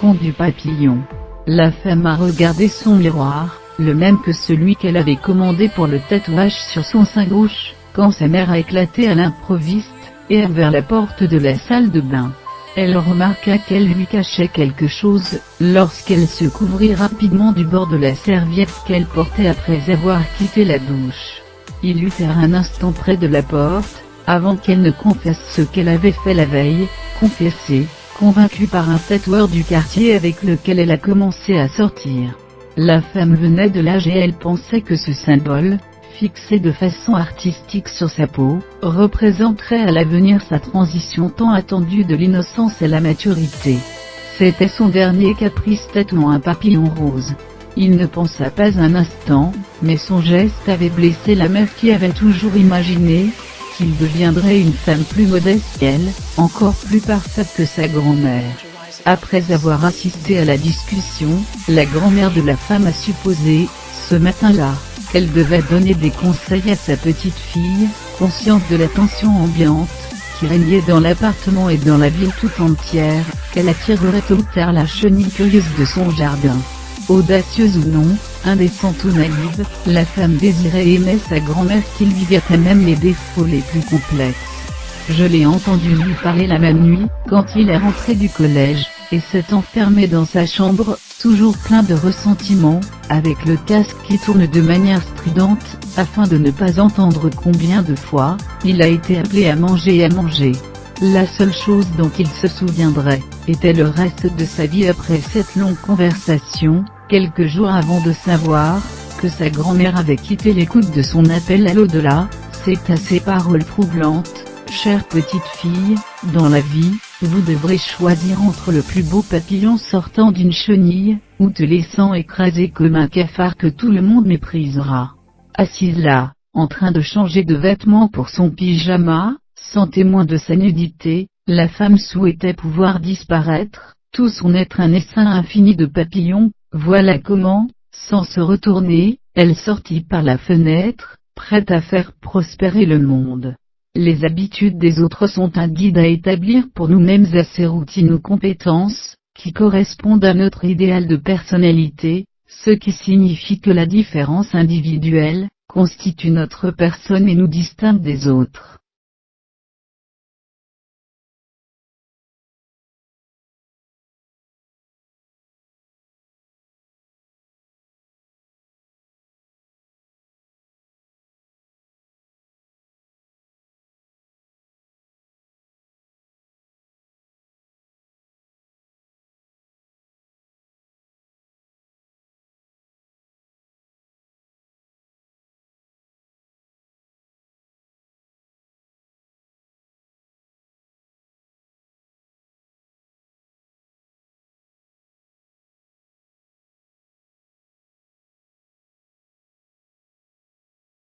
conte du papillon. La femme a regardé son miroir, le même que celui qu'elle avait commandé pour le tatouage sur son sein gauche, quand sa mère a éclaté à l'improviste, et a ouvert la porte de la salle de bain. Elle remarqua qu'elle lui cachait quelque chose, lorsqu'elle se couvrit rapidement du bord de la serviette qu'elle portait après avoir quitté la douche. Il eut un instant près de la porte, avant qu'elle ne confesse ce qu'elle avait fait la veille, confesser, convaincue par un tatoueur du quartier avec lequel elle a commencé à sortir. La femme venait de l'âge et elle pensait que ce symbole, fixé de façon artistique sur sa peau, représenterait à l'avenir sa transition tant attendue de l'innocence à la maturité. C'était son dernier caprice tatouant un papillon rose. Il ne pensa pas un instant, mais son geste avait blessé la mère qui avait toujours imaginé qu'il deviendrait une femme plus modeste qu'elle, encore plus parfaite que sa grand-mère. Après avoir assisté à la discussion, la grand-mère de la femme a supposé, ce matin-là, qu'elle devait donner des conseils à sa petite fille, consciente de la tension ambiante qui régnait dans l'appartement et dans la ville tout entière, qu'elle attirerait tôt ou tard la chenille curieuse de son jardin. Audacieuse ou non, indécente ou naïve, la femme désirait et aimait sa grand-mère qui lui vietait même les défauts les plus complexes. Je l'ai entendu lui parler la même nuit, quand il est rentré du collège, et s'est enfermé dans sa chambre, toujours plein de ressentiment, avec le casque qui tourne de manière stridente, afin de ne pas entendre combien de fois il a été appelé à manger et à manger. La seule chose dont il se souviendrait, était le reste de sa vie après cette longue conversation, quelques jours avant de savoir que sa grand-mère avait quitté l'écoute de son appel à l'au-delà. C'est à ces paroles troublantes: chère petite fille, dans la vie, vous devrez choisir entre le plus beau papillon sortant d'une chenille, ou te laissant écraser comme un cafard que tout le monde méprisera. Assise là, en train de changer de vêtements pour son pyjama, sans témoin de sa nudité, la femme souhaitait pouvoir disparaître, tout son être un essaim infini de papillons. Voilà comment, sans se retourner, elle sortit par la fenêtre, prête à faire prospérer le monde. Les habitudes des autres sont un guide à établir pour nous-mêmes, à ces routines ou compétences, qui correspondent à notre idéal de personnalité, ce qui signifie que la différence individuelle, constitue notre personne et nous distingue des autres.